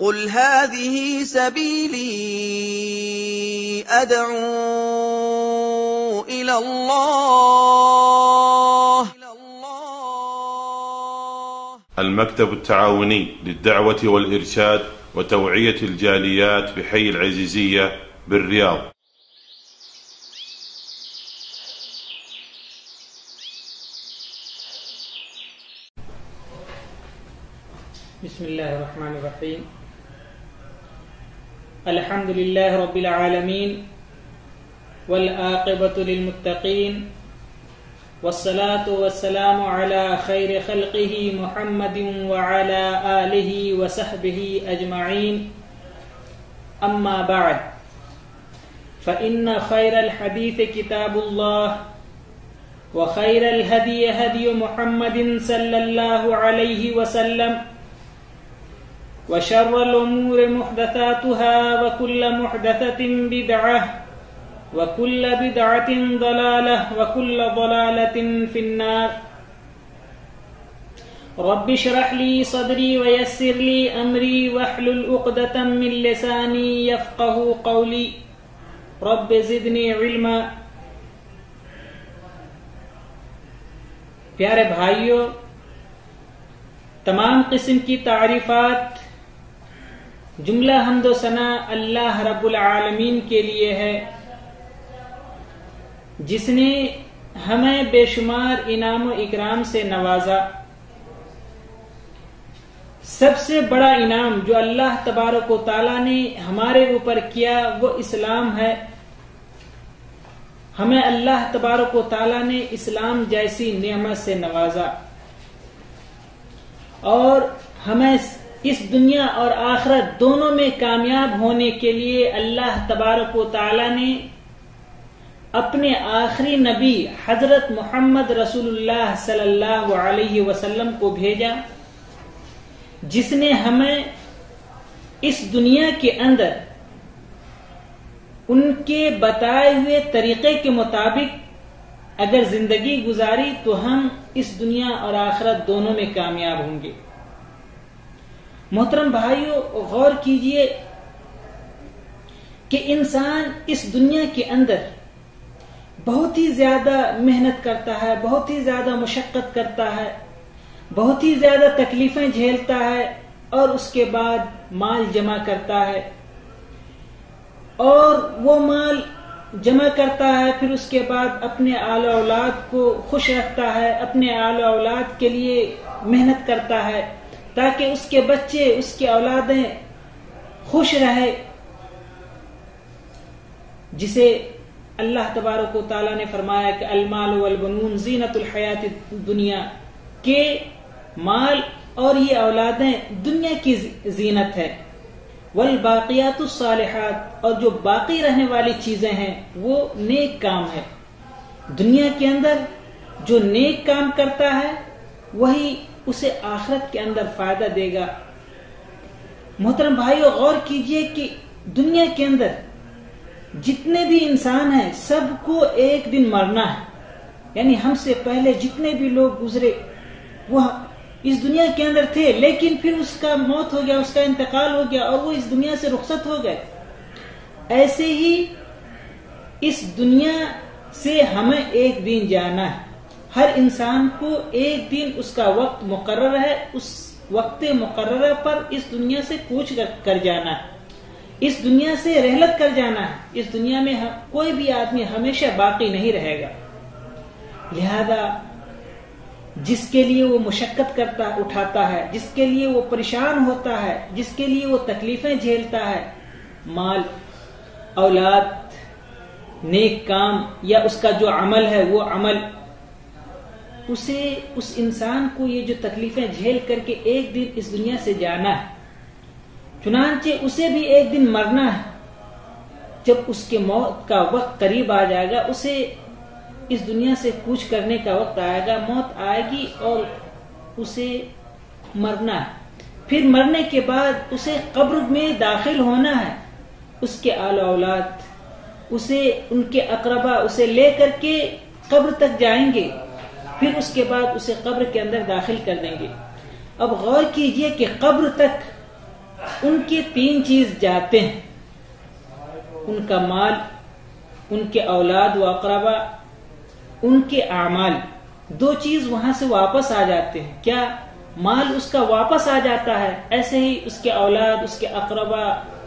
قل هذه سبيلي أدعو إلى الله. المكتب التعاوني للدعوة والإرشاد وتوعية الجاليات بحي العزيزية بالرياض. بسم الله الرحمن الرحيم. الحمد لله رب العالمين والعاقبة للمتقين والصلاة والسلام على خير خلقه محمد وعلى آله وصحبه أجمعين. أما بعد، فإن خير الحديث كتاب الله وخير الهدي هدي محمد صلى الله عليه وسلم وشر الأمور محدثاتها وكل محدثة بدعة وكل بدعة ضلالة وكل ضلالة في النار. رب اشرح لي صدري ويسر لي أمري واحلل عقدة من لساني يفقه قولي. رب زدني علما. پیارے بھائیوں، تمام قسم کی تعریفات، جملہ حمد و ثنا اللہ رب العالمین کے لیے ہے، جس نے ہمیں بے شمار انعام و اکرام سے نوازا۔ سب سے بڑا انعام جو اللہ تبارک و تعالی نے ہمارے اوپر کیا وہ اسلام ہے۔ ہمیں اللہ تبارک و تعالی نے اسلام جیسی نعمت سے نوازا، اور ہمیں اس دنیا اور آخرت دونوں میں کامیاب ہونے کے لیے اللہ تبارک و تعالی نے اپنے آخری نبی حضرت محمد رسول اللہ صلی اللہ علیہ وسلم کو بھیجا، جس نے ہمیں اس دنیا کے اندر ان کے بتائے ہوئے طریقے کے مطابق اگر زندگی گزاری تو ہم اس دنیا اور آخرت دونوں میں کامیاب ہوں گے۔ محترم بھائیوں، غور کیجئے کہ انسان اس دنیا کے اندر بہت ہی زیادہ محنت کرتا ہے، بہت ہی زیادہ مشقت کرتا ہے، بہت ہی زیادہ تکلیفیں جھیلتا ہے، اور اس کے بعد مال جمع کرتا ہے، اور وہ مال جمع کرتا ہے، پھر اس کے بعد اپنے آل اولاد کو خوش رکھتا ہے، اپنے آل اولاد کے لیے محنت کرتا ہے تاکہ اس کے بچے، اس کی اولادیں خوش رہے، جسے اللہ تبارک و تعالیٰ نے فرمایا کہ المال والبنون زینت الحیات الدنیا، کہ مال اور یہ اولادیں دنیا کی زینت ہے۔ والباقیات الصالحات، اور جو باقی رہنے والی چیزیں ہیں وہ نیک کام ہے۔ دنیا کے اندر جو نیک کام کرتا ہے وہی اسے آخرت کے اندر فائدہ دے گا۔ محترم بھائیو، غور کیجئے کہ دنیا کے اندر جتنے بھی انسان ہیں سب کو ایک دن مرنا ہے، یعنی ہم سے پہلے جتنے بھی لوگ گزرے وہ اس دنیا کے اندر تھے، لیکن پھر اس کا موت ہو گیا، اس کا انتقال ہو گیا اور وہ اس دنیا سے رخصت ہو گئے۔ ایسے ہی اس دنیا سے ہمیں ایک دن جانا ہے۔ ہر انسان کو ایک دن اس کا وقت مقرر ہے، اس وقت مقررہ پر اس دنیا سے کوچ کر جانا ہے، اس دنیا سے رحلت کر جانا ہے۔ اس دنیا میں کوئی بھی آدمی ہمیشہ باقی نہیں رہے گا، لہذا جس کے لیے وہ مشقت اٹھاتا ہے، جس کے لیے وہ پریشان ہوتا ہے، جس کے لیے وہ تکلیفیں جھیلتا ہے، مال، اولاد، نیک کام یا اس کا جو عمل ہے وہ عمل، اسے، اس انسان کو یہ جو تکلیفیں جھیل کر کے ایک دن اس دنیا سے جانا ہے۔ چنانچہ اسے بھی ایک دن مرنا ہے۔ جب اس کے موت کا وقت قریب آ جائے گا، اسے اس دنیا سے کوچ کرنے کا وقت آئے گا، موت آئے گی اور اسے مرنا ہے۔ پھر مرنے کے بعد اسے قبر میں داخل ہونا ہے، اس کے آل اولاد اسے، ان کے اقربا اسے لے کر کے قبر تک جائیں گے، پھر اس کے بعد اسے قبر کے اندر داخل کر دیں گے۔ اب غور کیجئے کہ قبر تک ان کے 3 چیز جاتے ہیں، ان کا مال، ان کے اولاد و اقربا، ان کے اعمال، 2 چیز وہاں سے واپس آ جاتے ہیں. کیا مال اس کا واپس آ جاتا ہے، ایسے ہی اس کے اولاد، اس کے اقربا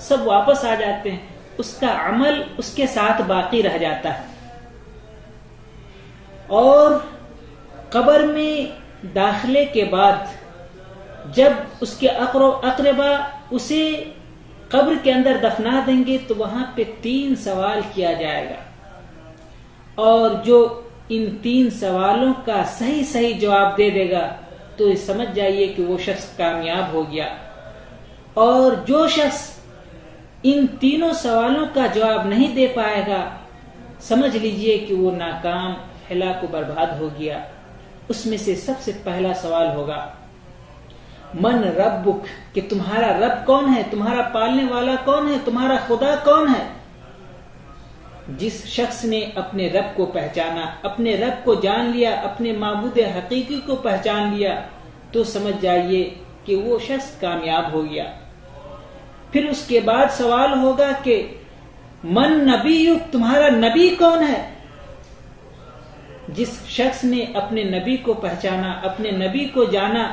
سب واپس آ جاتے ہیں، اس کا عمل اس کے ساتھ باقی رہ جاتا ہے. اور قبر میں داخلے کے بعد جب اس کے اقربا اسے قبر کے اندر دفنا دیں گے تو وہاں پہ 3 سوال کیا جائے گا، اور جو ان 3 سوالوں کا صحیح جواب دے دے گا تو سمجھ جائیے کہ وہ شخص کامیاب ہو گیا. اور جو شخص ان 3 سوالوں کا جواب نہیں دے پائے گا سمجھ لیجئے کہ وہ ناکام، ہلاک و برباد ہو گیا. اس میں سے سب سے پہلا سوال ہوگا من ربک، کہ تمہارا رب کون ہے، تمہارا پالنے والا کون ہے، تمہارا خدا کون ہے. جس شخص نے اپنے رب کو پہچانا، اپنے رب کو جان لیا، اپنے معبود حقیقی کو پہچان لیا تو سمجھ جائیے کہ وہ شخص کامیاب ہو گیا. پھر اس کے بعد سوال ہوگا کہ من نبیک، تمہارا نبی کون ہے. جس شخص نے اپنے نبی کو پہچانا، اپنے نبی کو جانا،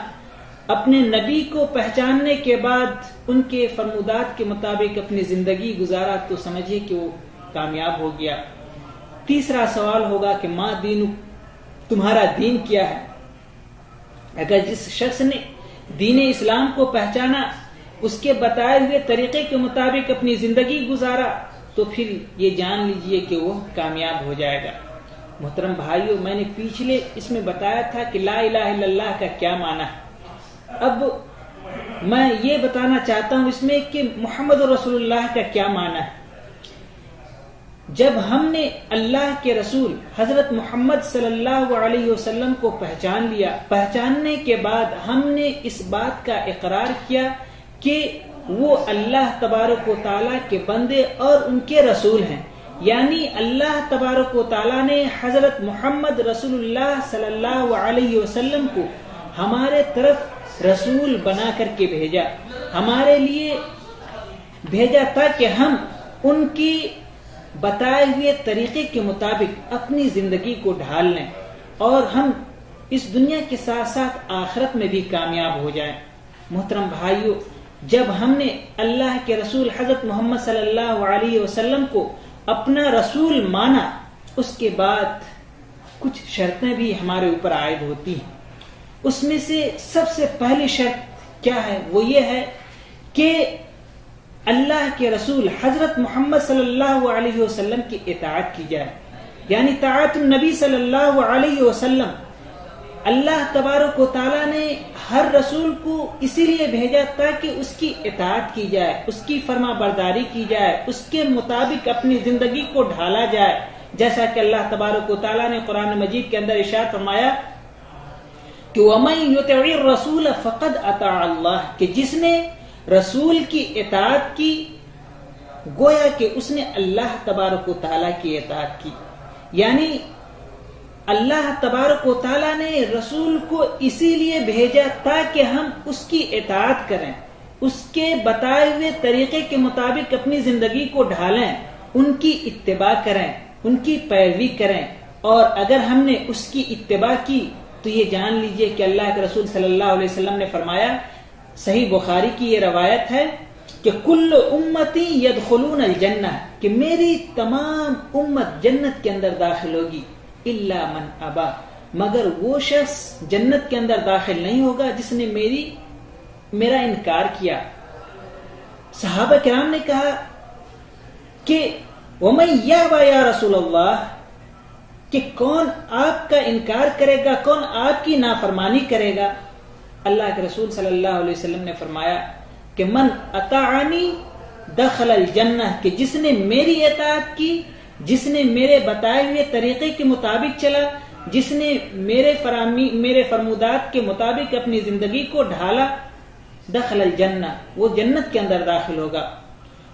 اپنے نبی کو پہچاننے کے بعد ان کے فرمودات کے مطابق اپنی زندگی گزارا تو سمجھیے کہ وہ کامیاب ہو گیا. تیسرا سوال ہوگا کہ ما دین، تمہارا دین کیا ہے. اگر جس شخص نے دین اسلام کو پہچانا، اس کے بتائے ہوئے طریقے کے مطابق اپنی زندگی گزارا تو پھر یہ جان لیجئے کہ وہ کامیاب ہو جائے گا. محترم بھائیوں، میں نے پچھلے اس میں بتایا تھا کہ لا الہ الا اللہ کا کیا معنی ہے. اب میں یہ بتانا چاہتا ہوں اس میں کہ محمد رسول اللہ کا کیا معنی ہے. جب ہم نے اللہ کے رسول حضرت محمد صلی اللہ علیہ وسلم کو پہچان لیا، پہچاننے کے بعد ہم نے اس بات کا اقرار کیا کہ وہ اللہ تبارک و تعالیٰ کے بندے اور ان کے رسول ہیں. یعنی اللہ تبارک و تعالیٰ نے حضرت محمد رسول اللہ صلی اللہ علیہ وسلم کو ہمارے طرف رسول بنا کر کے بھیجا، ہمارے لیے بھیجا تاکہ ہم ان کی بتائے ہوئے طریقے کے مطابق اپنی زندگی کو ڈھال لیں اور ہم اس دنیا کے ساتھ ساتھ آخرت میں بھی کامیاب ہو جائیں. محترم بھائیوں، جب ہم نے اللہ کے رسول حضرت محمد صلی اللہ علیہ وسلم کو اپنا رسول مانا، اس کے بعد کچھ شرطیں بھی ہمارے اوپر عائد ہوتی ہیں. اس میں سے سب سے پہلی شرط کیا ہے؟ وہ یہ ہے کہ اللہ کے رسول حضرت محمد صلی اللہ علیہ وسلم کی اطاعت کی جائے. یعنی طاعت النبی صلی اللہ علیہ وسلم. اللہ تبارک و تعالیٰ نے ہر رسول کو اسی لیے بھیجا تاکہ اس کی اطاعت کی جائے، اس کی فرما برداری کی جائے، اس کے مطابق اپنی زندگی کو ڈھالا جائے. جیسا کہ اللہ تبارک و تعالیٰ نے قرآن مجید کے اندر ارشاد فرمایا کہ وَمَن يُطِعِ الرَّسُولَ فَقَدْ أَطَاعَ اللَّهَ، کہ جس نے رسول کی اطاعت کی گویا کہ اس نے اللہ تبارک و تعالیٰ کی اطاعت کی. یعنی اللہ تبارک و تعالیٰ نے رسول کو اسی لیے بھیجا تاکہ ہم اس کی اطاعت کریں، اس کے بتائے ہوئے طریقے کے مطابق اپنی زندگی کو ڈھالیں، ان کی اتباع کریں، ان کی پیروی کریں. اور اگر ہم نے اس کی اتباع کی تو یہ جان لیجئے کہ اللہ کے رسول صلی اللہ علیہ وسلم نے فرمایا، صحیح بخاری کی یہ روایت ہے کہ کل امتی یدخلون الجنہ، کہ میری تمام امت جنت کے اندر داخل ہوگی، الا من ابا، مگر وہ شخص جنت کے اندر داخل نہیں ہوگا جس نے میرا انکار کیا. صحابہ کرام نے کہا کہ وَمَن يَأْبَى يَا رسول اللہ، کہ کون آپ کا انکار کرے گا، کون آپ کی نافرمانی کرے گا. اللہ کے رسول صلی اللہ علیہ وسلم نے فرمایا کہ من اطاعنی دخل الجنہ، کہ جس نے میری اطاعت کی، جس نے میرے بتائے ہوئے طریقے کے مطابق چلا، جس نے میرے فرمودات کے مطابق اپنی زندگی کو ڈھالا، دخل الجنہ، وہ جنت کے اندر داخل ہوگا.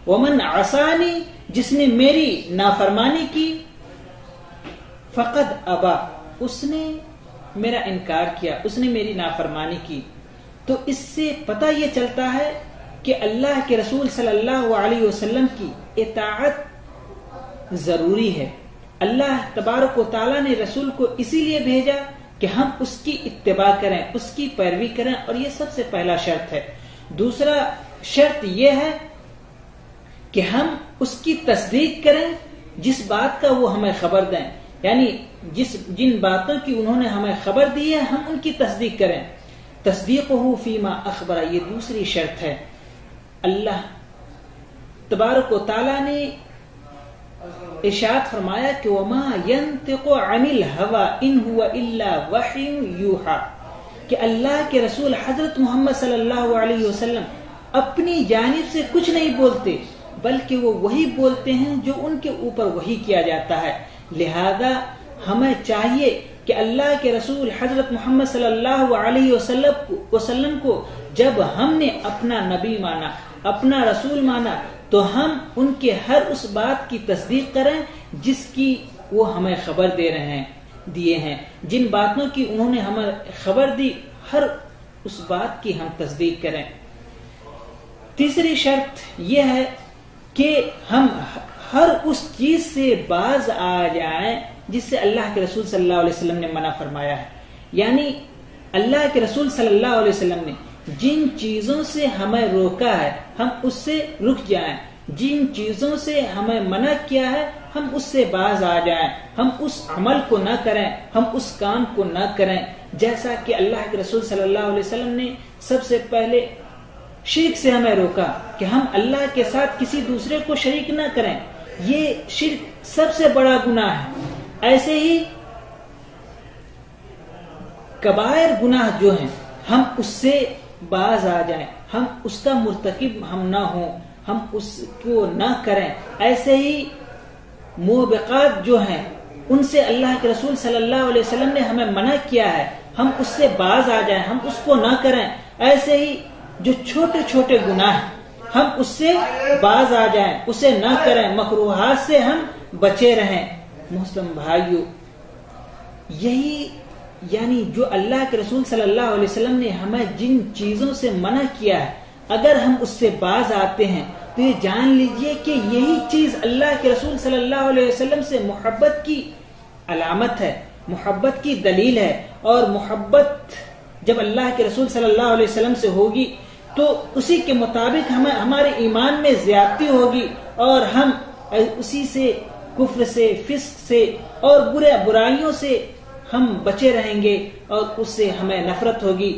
ومن عصانی، جس نے میری نافرمانی کی، فقد ابا، اس نے میرا انکار کیا، اس نے میری نافرمانی کی. تو اس سے پتہ یہ چلتا ہے کہ اللہ کے رسول صلی اللہ علیہ وسلم کی اطاعت ضروری ہے. اللہ تبارک و تعالیٰ نے رسول کو اسی لیے بھیجا کہ ہم اس کی اتباع کریں، اس کی پیروی کریں، اور یہ سب سے پہلا شرط ہے. دوسرا شرط یہ ہے کہ ہم اس کی تصدیق کریں جس بات کا وہ ہمیں خبر دیں، یعنی جن باتوں کی انہوں نے ہمیں خبر دی ہے ہم ان کی تصدیق کریں. تصدیقہ فیما اخبر، یہ دوسری شرط ہے. اللہ تبارک و تعالیٰ نے ارشاد فرمایا کہ وما ينطق عن الهوى ان هو الا وحی یوحى، کہ اللہ کے رسول حضرت محمد صلی اللہ علیہ وسلم اپنی جانب سے کچھ نہیں بولتے بلکہ وہ وہی بولتے ہیں جو ان کے اوپر وحی کیا جاتا ہے. لہذا ہمیں چاہیے کہ اللہ کے رسول حضرت محمد صلی اللہ علیہ وسلم کو جب ہم نے اپنا نبی مانا، اپنا رسول مانا، تو ہم ان کے ہر اس بات کی تصدیق کریں جس کی وہ ہمیں خبر دیے ہیں. جن باتوں کی انہوں نے ہمیں خبر دی ہر اس بات کی ہم تصدیق کریں. تیسری شرط یہ ہے کہ ہم ہر اس چیز سے باز آ جائیں جس سے اللہ کے رسول صلی اللہ علیہ وسلم نے منع فرمایا ہے. یعنی اللہ کے رسول صلی اللہ علیہ وسلم نے جن چیزوں سے ہمیں روکا ہے ہم اس سے رک جائیں، جن چیزوں سے ہمیں منع کیا ہے ہم اس سے باز آ جائیں، ہم اس عمل کو نہ کریں، ہم اس کام کو نہ کریں. جیسا کہ اللہ کے رسول صلی اللہ علیہ وسلم نے سب سے پہلے شرک سے ہمیں روکا کہ ہم اللہ کے ساتھ کسی دوسرے کو شریک نہ کریں، یہ شرک سب سے بڑا گناہ ہے. ایسے ہی کبائر گناہ جو ہیں ہم اس سے باز آ جائیں، ہم اس کا مرتکب ہم نہ ہوں، ہم اس کو نہ کریں. ایسے ہی موبقات جو ہیں ان سے اللہ کے رسول صلی اللہ علیہ وسلم نے ہمیں منع کیا ہے، ہم اس سے باز آ جائیں، ہم اس کو نہ کریں. ایسے ہی جو چھوٹے چھوٹے گناہ ہیں ہم اس سے باز آ جائیں، اسے نہ کریں، مکروہات سے ہم بچے رہیں. محترم بھائیو، یہی یعنی جو اللہ کے رسول صلی اللہ علیہ وسلم نے ہمیں جن چیزوں سے منع کیا ہے اگر ہم اس سے باز آتے ہیں تو یہ جان لیجئے کہ یہی چیز اللہ کے رسول صلی اللہ علیہ وسلم سے محبت کی علامت ہے، محبت کی دلیل ہے. اور محبت جب اللہ کے رسول صلی اللہ علیہ وسلم سے ہوگی تو اسی کے مطابق ہمارے ایمان میں زیادتی ہوگی اور ہم اسی سے کفر سے، فسق سے اور برائیوں سے ہم بچے رہیں گے اور اس سے ہمیں نفرت ہوگی.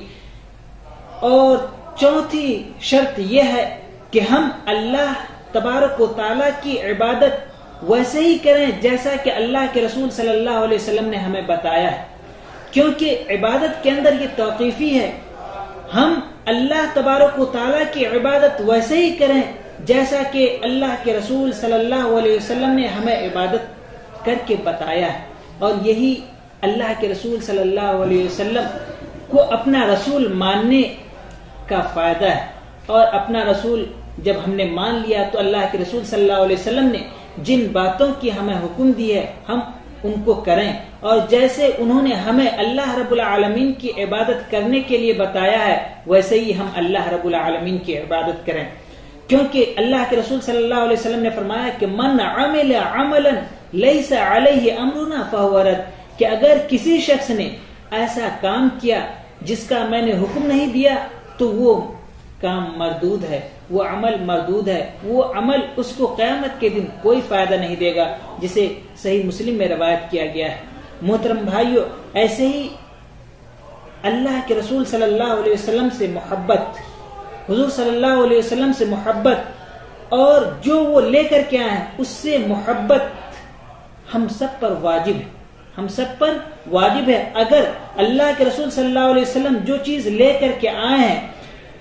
اور چوتھی شرط یہ ہے کہ ہم اللہ تبارک و تعالیٰ کی عبادت ویسے ہی کریں جیسا کہ اللہ کے رسول صلی اللہ علیہ وسلم نے ہمیں بتایا ہے، کیونکہ عبادت کے اندر یہ توقیفی ہے. ہم اللہ تبارک و تعالیٰ کی عبادت ویسے ہی کریں جیسا کہ اللہ کے رسول صلی اللہ علیہ وسلم نے ہمیں عبادت کر کے بتایا ہے. اور یہی اللہ کے رسول صلی اللہ علیہ وسلم کو اپنا رسول ماننے کا فائدہ ہے. اور اپنا رسول جب ہم نے مان لیا تو اللہ کے رسول صلی اللہ علیہ وسلم نے جن باتوں کی ہمیں حکم دی ہے ہم ان کو کریں، اور جیسے انہوں نے ہمیں اللہ رب العالمین کی عبادت کرنے کے لیے بتایا ہے ویسے ہی ہم اللہ رب العالمین کی عبادت کریں. کیونکہ اللہ کے رسول صلی اللہ علیہ وسلم نے فرمایا کہ من عمل عملا لیس علیہ امرنا فہو رد، کہ اگر کسی شخص نے ایسا کام کیا جس کا میں نے حکم نہیں دیا تو وہ کام مردود ہے، وہ عمل مردود ہے، وہ عمل اس کو قیامت کے دن کوئی فائدہ نہیں دے گا، جسے صحیح مسلم میں روایت کیا گیا ہے. محترم بھائیو، ایسے ہی اللہ کے رسول صلی اللہ علیہ وسلم سے محبت، حضور صلی اللہ علیہ وسلم سے محبت اور جو وہ لے کر کے آئے ہیں اس سے محبت ہم سب پر واجب ہے، ہم سب پر واجب ہے. اگر اللہ کے رسول صلی اللہ علیہ وسلم جو چیز لے کر کے آئے ہیں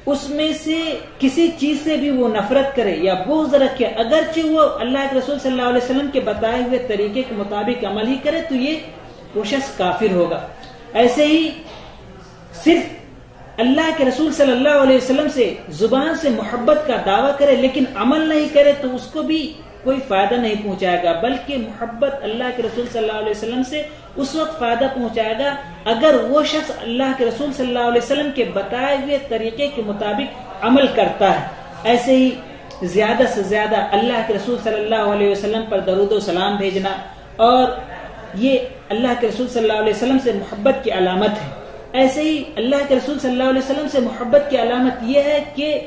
اس میں سے کسی چیز سے بھی وہ نفرت کرے یا بغض رکھے، اگرچہ وہ اللہ کے رسول صلی اللہ علیہ وسلم کے بتائے ہوئے طریقے کے مطابق عمل ہی کرے تو یہ وہ شخص کافر ہوگا. ایسے ہی صرف اللہ کے رسول صلی اللہ علیہ وسلم سے زبان سے محبت کا دعویٰ کرے لیکن عمل نہیں کرے تو اس کو بھی کوئی فائدہ نہیں پہنچائے گا، بلکہ محبت اللہ کے رسول صلی اللہ علیہ وسلم سے اس وقت فائدہ پہنچائے گا اگر وہ شخص اللہ کے رسول صلی اللہ علیہ وسلم کے بتائے ہوئے طریقے کے مطابق عمل کرتا ہے. ایسے ہی زیادہ سے زیادہ اللہ کے رسول صلی اللہ علیہ وسلم پر درود و سلام بھیجنا، اور یہ اللہ کے رسول صلی اللہ علیہ وسلم سے محبت کی علامت ہے۔ ایسے ہی اللہ کے رسول صلی اللہ علیہ وسلم سے محبت کی علامت یہ ہے کہ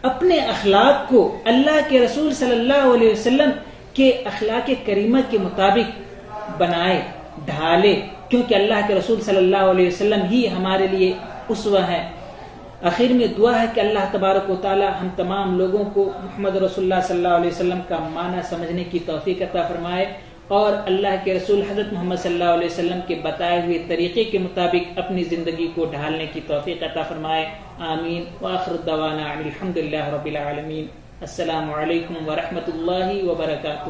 اپنے اخلاق کو اللہ کے رسول صلی اللہ علیہ وسلم کے اخلاق کریمہ کے مطابق بنائے، ڈھالے، کیونکہ اللہ کے رسول صلی اللہ علیہ وسلم ہی ہمارے لیے اسوہ ہے۔ آخر میں دعا ہے کہ اللہ تبارک و تعالی ہم تمام لوگوں کو محمد رسول اللہ صلی اللہ علیہ وسلم کا معنی سمجھنے کی توفیق عطا فرمائے، اور اللہ کے رسول حضرت محمد صلی اللہ علیہ وسلم کے بتائے ہوئے طریقے کے مطابق اپنی زندگی کو ڈھالنے کی توفیق عطا فرمائے، آمین۔ وآخر دعوانا الحمدللہ رب العالمین۔ السلام علیکم ورحمۃ اللہ وبرکاتہ۔